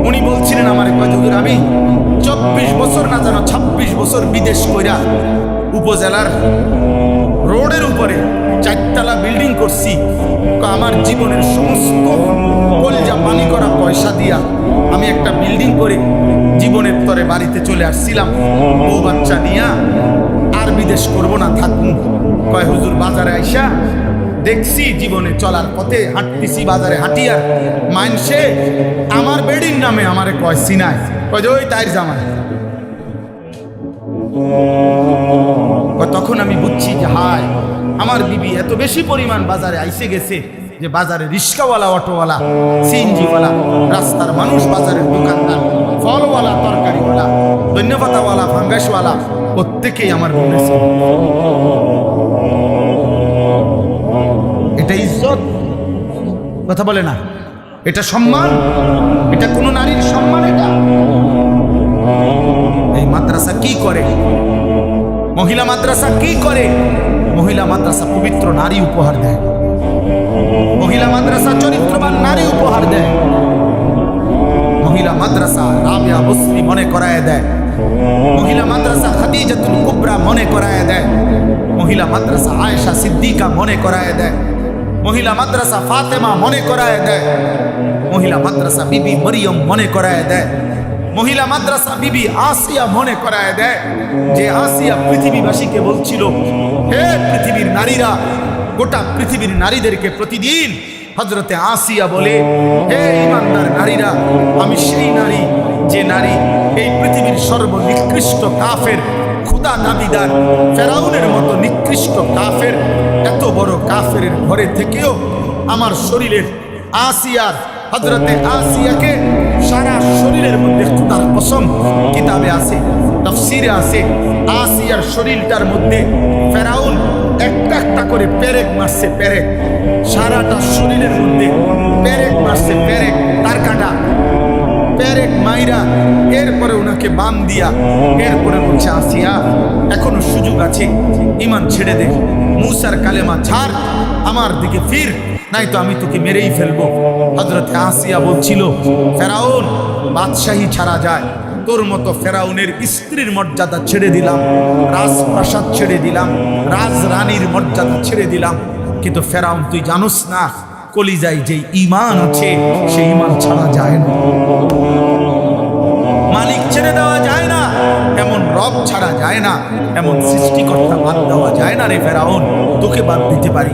উনি বলছিলেন আমার কয় হুজুর আমি 24 বছর না জানো 26 বছর বিদেশ কইরা উপজেলার রোডের উপরে 4তলা বিল্ডিং করছি। আমার জীবনের সমস্ত কলজা পানি করা পয়সা দিয়া আমি একটা বিল্ডিং করে জীবনের তরে বাড়িতে চলে আসছিলাম বউ বাচ্চা নিয়া, আর বিদেশ করব না, থাকুন। কয় হুজুর বাজারে আইসা দেখছি জীবনে চলার পথে হাঁটতেছি, বাজারে হাঁটিয়ার মাইনসে আমার বেডির নামে আমারে কয় সিনায়, কয় যে ওই তাইর জামাই। তখন আমি বুঝছি যে হায় আমার বিবি এত বেশি পরিমাণ বাজারে আইসে গেছে যে বাজারে রিক্সাওয়ালা, অটোওয়ালা, সিএনজিওয়ালা, রাস্তার মানুষ, বাজারের দোকানদার, ফলওয়ালা, তরকারিওয়ালা, ধন্যপাতাওয়ালা, ফাঙ্গাসওয়ালা, প্রত্যেকেই আমার বলেছে। এটা ইজ্জত? কথা বলে না, এটা সম্মান? এটা কোনো নারীর সম্মান? এটা এই মাদ্রাসা কি করে? মহিলা মাদ্রাসা কি করে? মহিলা মাদ্রাসা পবিত্র নারী উপহার দেয়, মহিলা মাদ্রাসা চরিত্রবান নারী উপহার দেয়, মহিলা মাদ্রাসা রাবিয়া বসরি মনে করায় দেয়, মহিলা মাদ্রাসা খাদিজাতুল কুবরা মনে করায় দেয়, মহিলা মাদ্রাসা আয়েশা সিদ্দিকা মনে করায় দেয়, মহিলা মাদ্রাসা ফাতেমা মনে করায় দেয়, মহিলা মাদ্রাসা বিবি মরিয়ম মনে করায় দেয়, মহিলা মাদ্রাসা বিবি আসিয়া মনে করায় দেয়, যে আসিয়া পৃথিবীবাসীকে বলছিল হে পৃথিবীর নারীরা, গোটা পৃথিবীর নারীদেরকে প্রতিদিন হযরতে আসিয়া বলে হে ইমানদার নারীরা, আমি সেই নারী যে নারী এই পৃথিবীর সর্বনিকৃষ্ট কাফের, খোদা দাবিদার ফেরাউনের মতো নিকৃষ্ট কাফের, এত বড় কাফের ঘরে থেকেও আমার শরীরের আসিয়ার, হযরতে আসিয়াকে সারা শরীরের মধ্যে খোদার কসম কিতাবে আছে, তাফসীরে আছে, আসিয়ার শরীরটার মধ্যে ফেরাউন একটা একটা করে পেরেক মারছে, পেরেক, সারাটা শরীরের মধ্যে পেরেক মারছে, পেরেক, তার কাটা পেরেক মাইরা এরপরে ওনাকে বান দিয়া এরপরে বলছে আসিয়া এখনো সুযোগ আছে, ঈমান ছেড়ে দে, মুসার কালেমা ছাড়, আমার দিকে ফির, নাই তো আমি তোকে মেরেই ফেলবো। হযরতে আসিয়া বলছিল ফেরাউন বাদশাহী ছাড়া যায়, তোর মতো ফেরাউনের স্ত্রীর মর্যাদা ছেড়ে দিলাম, রাজপ্রাসাদ ছেড়ে দিলাম, রাজরানীর মর্যাদা ছেড়ে দিলাম, কিন্তু ফেরাউন তুই জানোস না কলিজায় যে ঈমান আছে সেই ঈমান ছাড়া যায় না, মালিক ছেড়ে দেওয়া যায় না, এমন রব ছাড়া যায় না, এমন সৃষ্টিকর্তা বাদ দেওয়া যায় না রে ফেরাউন, তোকে বাদ দিতে পারি।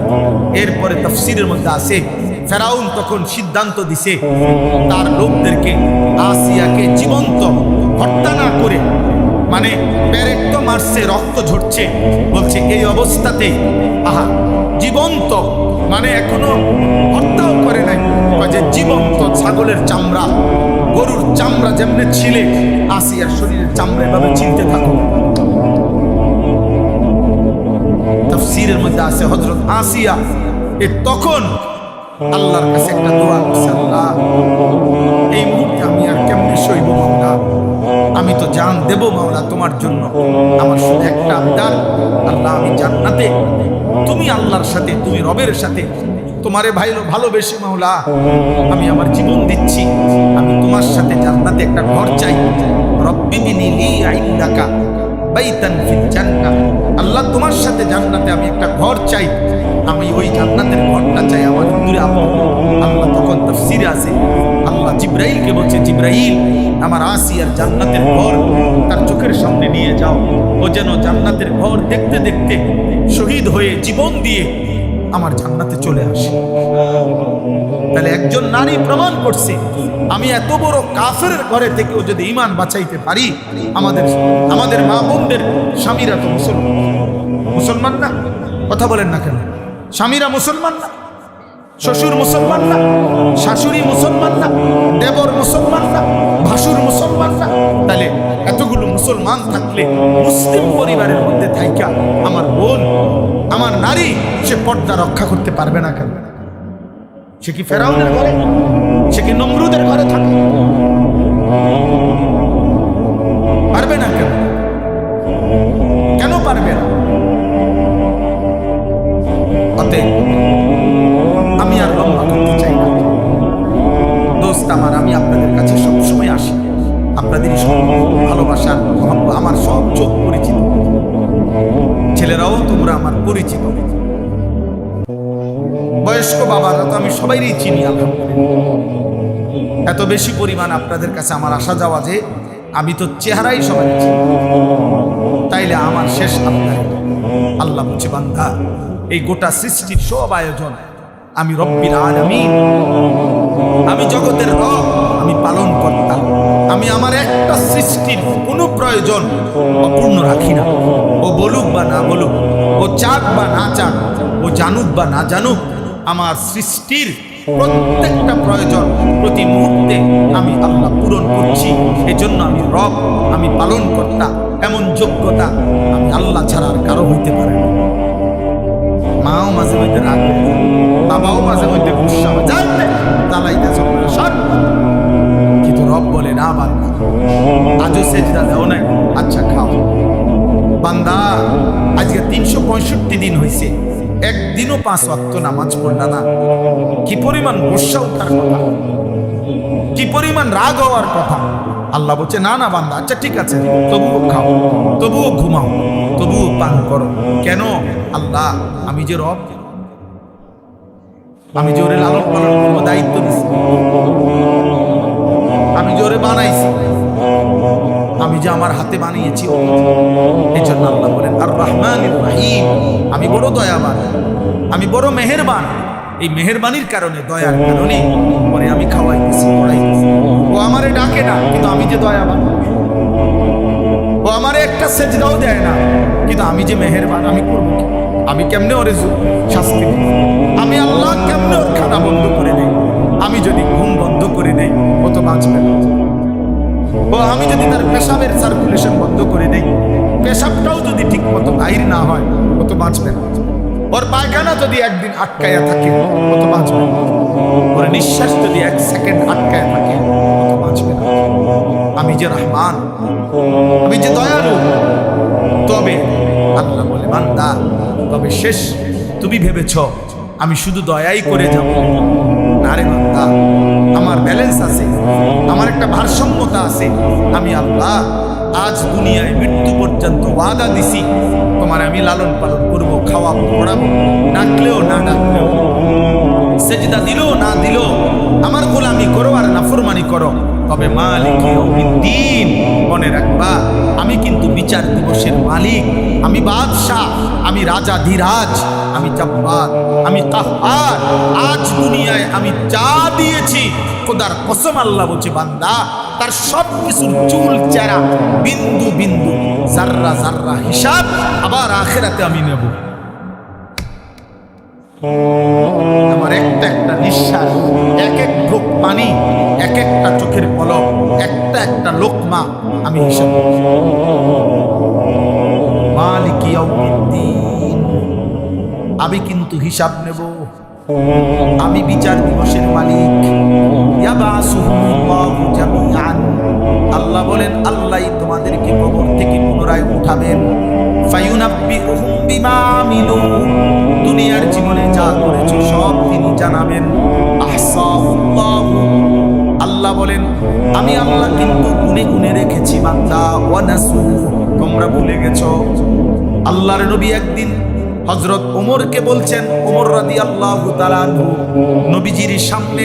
এরপরে তাফসীরের মধ্যে আছে ফেরাউন তখন সিদ্ধান্ত দিছে তার লোকদেরকে আসিয়াকে জীবন্ত হত্যা না করে, মানে পেরেক তো মারছে, রক্ত ঝরছে, বলছে এই অবস্থাতে আহা জীবন্ত, মানে এখনো হত্যাও করে নাই, যে জীবন্ত ছাগলের চামড়া, গরুর চামড়া যেমনে ছিলে আসিয়ার শরীরের চামড়া এভাবে চিনতে থাকো। তাফসীরের মধ্যে আছে হযরত আসিয়া তখন আল্লাহর কাছে একটা দোয়া করছে, আল্লাহ এই মুহূর্তে আমি আর কেমনে সইব মাওলা, আমি তো জান দেব মাওলা তোমার জন্য, আমার শুধু একটা আবদার, আল্লাহ আমি জান্নাতে, তুমি আল্লাহর সাথে, তুমি রবের সাথে তোমারে ভালোবেসে মাওলা আমি আমার জীবন দিচ্ছি, আমি তোমার সাথে জান্নাতে একটা ঘর চাই, রব্বি বিনি লি ইনদাকা বাইতান ফিল জান্নাহ, আল্লাহ তোমার সাথে জান্নাতে আমি একটা ঘর চাই, আমি ওই জান্নাতের ঘরটা চাই আমার দূরে। আল্লাহ তখন তাফসীরে আছে আল্লাহ জিবরাইলকে বলছে, জিবরাইল আমার আসিয়ার জান্নাতের ঘর তার চোখের সামনে নিয়ে যাও, ও যেন জান্নাতের ঘর দেখতে দেখতে শহীদ হয়ে জীবন দিয়ে আমার জান্নাতে চলে আসে। তাহলে একজন নারী প্রমাণ করছে আমি এত বড় কাফেরের ঘরে থেকেও যদি ঈমান বাঁচাইতে পারি, আমাদের মা বোনদের স্বামীরা তো মুসলমান না, কথা বলেন না কেন? স্বামীরা মুসলমান না, শ্বশুর মুসলমান না, শাশুড়ি মুসলমান না, দেবর মুসলমান না, ভাসুর মুসলমান না, তাহলে এতগুলো মুসলমান থাকলে মুসলিম পরিবারের মধ্যে থাইকা আমার বোন, আমার নারী, সে পর্দা রক্ষা করতে পারবে না কেন? সে কি ফেরাউনের ঘরে, সে কি নমরুদের ঘরে থাকে? পারবে না কেন? কেন পারবে না? অতএব আমি আর লম্বা করতে চাই না দোস্ত আমার, আমি আপনাদের কাছে সবসময় আমি সবাইরই চিনি আলহামদুলিল্লাহ। এত বেশি পরিমাণ আপনাদের কাছে আমার আসা যাওয়া যে আমি তো চেহারাই সবাই চিনি, তাইলে আমার শেষ আপনার। আল্লাহ বলছে বান্দা এই গোটা সৃষ্টির সব আয়োজন আমি রব্বিল আলামিন, আমি জগতের রব, আমি পালন কর্তা। আমি আমার একটা সৃষ্টির কোনো প্রয়োজন অপূর্ণ রাখি না। ও বলুক বা না বলুক, ও চাক বা না চাক, ও জানুক বা না জানুক, আমার সৃষ্টির প্রত্যেকটা প্রয়োজন প্রতি মুহূর্তে আমি আল্লাহ পূরণ করছি। এই জন্য আমি রব, আমি পালন কর্তা। এমন যোগ্যতা আমি আল্লাহ ছাড়া আর কারো হইতে পারে না। মাও মাঝে মধ্যে রাগ, বাবাও মাঝে মধ্যে গুসা জানতে জ্বালাইতেছ, কিন্তু রব বলে না বান্দা আজও সেজদা দাও নাই, আচ্ছা খাও। বান্দা আজকে 365 দিন হয়েছে, একদিনও 5 ওয়াক্ত নামাজ পড়লা না। কি পরিমাণ গুসা ওঠার কথা, কি পরিমাণ রাগ হওয়ার কথা। আল্লাহ বলছে না না বান্দা, আচ্ছা ঠিক আছে, তবুও খাও, তবুও ঘুমাও, তবুও পান করো। কেন? আল্লাহ আমি যে রব, আমি যে ওরে লালন পালন করবো দায়িত্ব দিচ্ছি, আমি যে ওরে বানাইছি, আমি যে আমার হাতে বানিয়েছি। এই জন্য আল্লাহ বলেন আর রহমানির রহিম, আমি বড় দয়াবান, আমি বড় মেহেরবান। এই মেহেরবানির কারণে, দয়ার কারণে পরে আমি খাওয়াইতেছি, পড়াইতেছি। ও আমারে ডাকে না, কিন্তু আমি যে দয়াবান। ও আমারে একটা সেজদাও দেয় না, কিন্তু আমি যে মেহেরবান, আমি করবো কি? আমি কেমনে ওরে শাস্তি দিই? আমি আল্লাহ কেমনে ওর খানা বন্ধ করে দেই? আমি যদি ঘুম বন্ধ করে দেই, ও তো বাঁচবে না। ও আমি যদি তার পেশাবের সার্কুলেশন বন্ধ করে দেই, পেশাবটাও যদি ঠিক মতো বাইর না হয়, ও তো বাঁচবে না। ওর পায়খানা যদি একদিন আটকায়া থাকে, ও তো বাঁচবে না। ওর নিঃশ্বাস যদি 1 সেকেন্ড আটকায়া থাকে, ও তো বাঁচবে না। আমি যে রহমান, আমি যে দয়ালু। তবে আল্লাহ বলে বান্দা, তবে শেষ তুমি ভেবেছ আমি শুধু দয়াই করে যাব না রে বান্দা, আমার ব্যালেন্স আছে, আমার একটা ভারসাম্যতা আছে। আমি আল্লাহ আজ দুনিয়ায় মৃত্যু পর্যন্ত ওয়াদা দিছি, তোমার আমি লালন পালন করবো, খাওয়াবো, পড়াবো, ডাকলেও না ডাকলেও, সেজদা দিলেও না দিলেও আমার গোলামি করো আর নাফরমানি করো। তবে মালিক ইয়াউমিদ্দিন, মনে রাখবা আমি কিন্তু বিচার দিবসের মালিক, আমি বাদশাহ, আমি রাজা ধীরাজ, আমি জব্বার, আমি কাহ্হার। আজ দুনিয়ায় আমি যা দিয়েছি, খোদার কসম আল্লাহ বলছে বান্দা তার সব কিছুর চুল চেরা, বিন্দু বিন্দু, জাররা জাররা হিসাব আবার আখিরাতে আমি নেব। আমার একটা একটা নিঃশ্বাস, এক এক ঢোক পানি, এক একটা চোখের পলক, একটা একটা লোকমা আমি হিসাব। মালিক ইয়াউমিদ্দিন, আমি কিন্তু হিসাব নেব, আমি বিচার দিবসের মালিক। ইয়াবাসুহুমুল্লাহু জামিআন, আল্লাহ বলেন আল্লাহই তোমাদেরকে কবর থেকে পুনরায় উঠাবেন। ফায়ুনাব্বিউহুম বিমা আমিলু, দুনিয়ার জীবনে যা করেছো সব তিনি জানাবেন। আহসাহুল্লাহু, আল্লাহ বলেন আমি আল্লাহ কিন্তু গুনে গুনে রেখেছি বান্দা। ওয়া নাসু, তোমরা ভুলে গেছো। আল্লাহর নবী একদিন হযরত ওমরকে বলছেন, ওমর রাদিয়াল্লাহু তাআলা আনহু নবীজির সামনে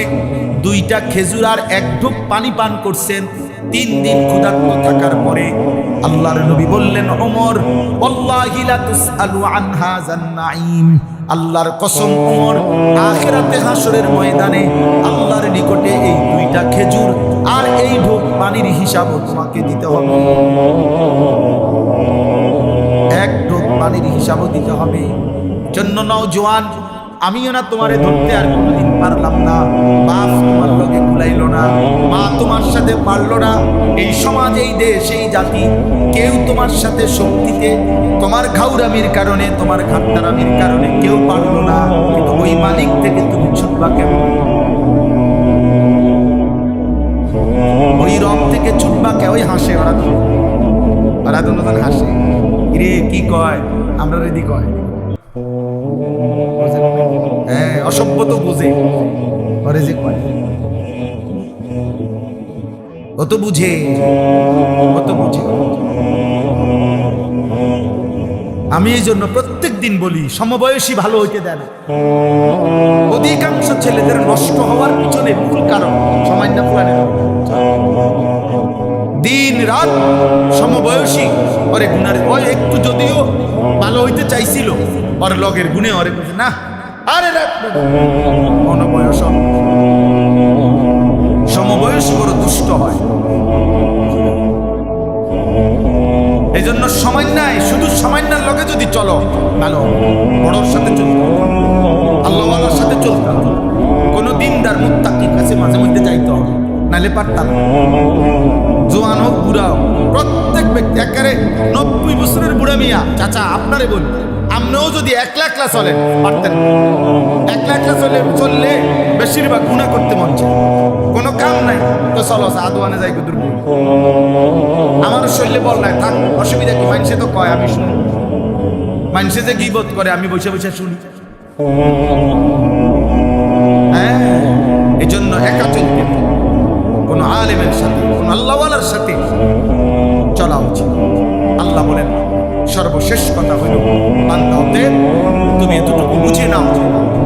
2টা খেজুর আর 1 ঢোক পানি পান করছেন। 3 দিন ক্ষুধার্ত থাকার পরে আল্লাহর নবী বললেন, ওমর ওয়াল্লাহি লা তুসআলু আন হাযান নাঈম, আল্লাহর কসম ওমর, আখিরাতে হাসরের ময়দানে আল্লাহর নিকটে এই 2টা খেজুর আর এই ঢোক পানির হিসাব তোমাকে দিতে হবে। 1 ঢোক পানির হিসাবও দিতে হবে। জন্য নওজোয়ান, আমিও না তোমারে ধরতে আর কোনোদিন পারলাম না, বাপ তোমার লগে কুলাইল না, মা তোমার সাথে পারল না, এই সমাজ, এই দেশ, এই জাতি কেউ তোমার সাথে শক্তিতে, তোমার ঘাউরামির কারণে, তোমার ঘাটতারামির কারণে কেউ পারল না। কিন্তু ওই মালিক থেকে তুমি ছুটবা কেমন? ওই রব থেকে ছুটবা কে? ওই হাসে ওরা, ওরা দুজন হাসে, রে কি কয়, আমরা রেডি কয়। হ্যাঁ, অসভ্য তো বুঝে, ওরে যে কয় ও তো বুঝে, ও তো বুঝে। আমি এই জন্য প্রত্যেক দিন বলি সমবয়সী ভালো হইতে দেন। অধিকাংশ ছেলেদের নষ্ট হওয়ার পিছনে মূল কারণ সময় না ফুলানের দিন রাত সমবয়সী ওরে গুণার ওই একটু যদিও ভালো হইতে চাইছিল ওর লগের গুণে ওরে বলছে না আরে অনবয়স সমবয়সী বড় দুষ্ট হয়। এই জন্য সামান্য শুধু সামান্যের লগে যদি চলো ভালো বড়োর সাথে চলতে আল্লাহওয়ালার সাথে চলতে হবে। কোনো দিনদার মুত্তাকির কাছে মাঝে মধ্যে যাইতে হবে, নাহলে পারতাম। জোয়ান হোক বুড়া হোক প্রত্যেক ব্যক্তি একেবারে 90 বছরের বুড়া মিয়া চাচা আপনারে বলি আপনিও যদি একলা একলা চলেন পারতেন। একলা একলা চললে বেশিরভাগ গুনাহ করতে মন চায়, কোনো কাম নাই তো চলো আদোয়ানে যাই কুদুর আমার শরীরে বল নাই থাক অসুবিধা কি? মানুষে তো কয় আমি শুনি, মানুষে যে গীবত করে আমি বসে বসে শুনি। হ্যাঁ এই জন্য একা চলতে কোন আলেমের সাথে কোন আল্লাহওয়ালার সাথে চলা উচিত। আল্লাহ বলেন সর্বশেষ কথা হইল বান্দা হতে তুমি এতটুকু বুঝে নাও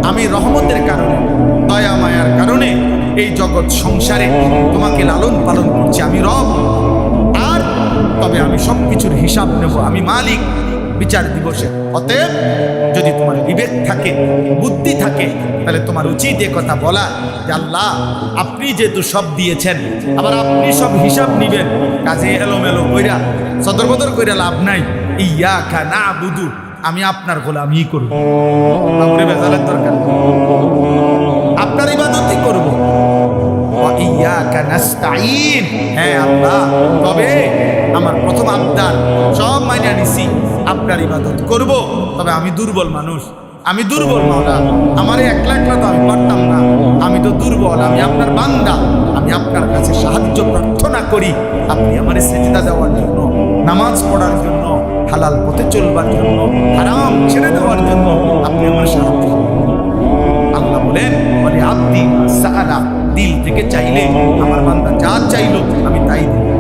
আমি রহমতের কারণে দয়া মায়ার কারণে এই জগৎ সংসারে তোমাকে লালন পালন করছি, আমি রব। আর তবে আমি সবকিছুর হিসাব নেব, আমি মালিক বিচার দিবসে। অতএব যদি তোমার বিবেক থাকে বুদ্ধি থাকে তাহলে তোমার উচিত এ কথা বলা যে আল্লাহ আপনি যেহেতু সব দিয়েছেন আবার আপনি সব হিসাব নিবেন, কাজে এলোমেলো কইরা সদরবদর কইরা লাভ নাই। ইয়াকা নাবুদু আমি আপনার গোলামি করব, আপনি বেজালের দরকার আপনার ইবাদতই করব। ওয়া ইয়াকা নাস্তাঈন হ্যাঁ আল্লাহ তবে আমার প্রথম আবদার সব মাইনা নিছি আপনার ইবাদত করব, তবে আমি দুর্বল মানুষ, আমি দুর্বল মাওলা, আমার একলা একলা তো আমি পারতাম না, আমি তো দুর্বল, আমি আপনার বান্দা, আমি আপনার কাছে সাহায্য প্রার্থনা করি আপনি আমার সেজদা দেওয়ার জন্য, নামাজ পড়ার জন্য, হালাল পথে চলবার জন্য, হারাম ছেড়ে দেওয়ার জন্য আপনি আমার সাহায্য। আল্লাহ বলেন বলে আপনি সাআলা দিল থেকে চাইলে আমার বান্দা যা চাইলো আমি তাই দিই।